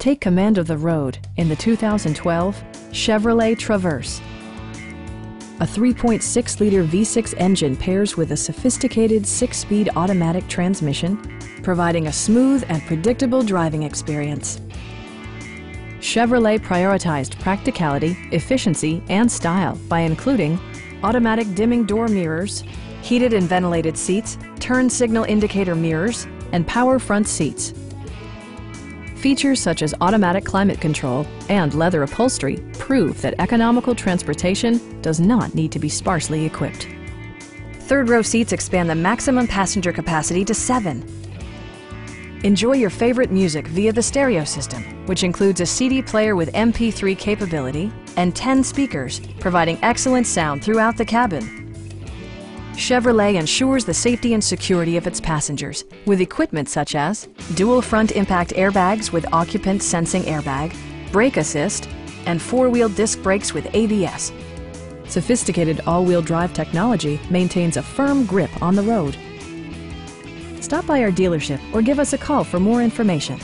Take command of the road in the 2012 Chevrolet Traverse. A 3.6-liter V6 engine pairs with a sophisticated 6-speed automatic transmission, providing a smooth and predictable driving experience. Chevrolet prioritized practicality, efficiency, and style by including automatic dimming door mirrors, heated and ventilated seats, turn signal indicator mirrors, and power front seats. Features such as automatic climate control and leather upholstery prove that economical transportation does not need to be sparsely equipped. Third-row seats expand the maximum passenger capacity to 7. Enjoy your favorite music via the stereo system, which includes a CD player with MP3 capability and 10 speakers, providing excellent sound throughout the cabin. Chevrolet ensures the safety and security of its passengers with equipment such as dual front impact airbags with occupant sensing airbag, brake assist, and 4-wheel disc brakes with ABS. Sophisticated all-wheel drive technology maintains a firm grip on the road. Stop by our dealership or give us a call for more information.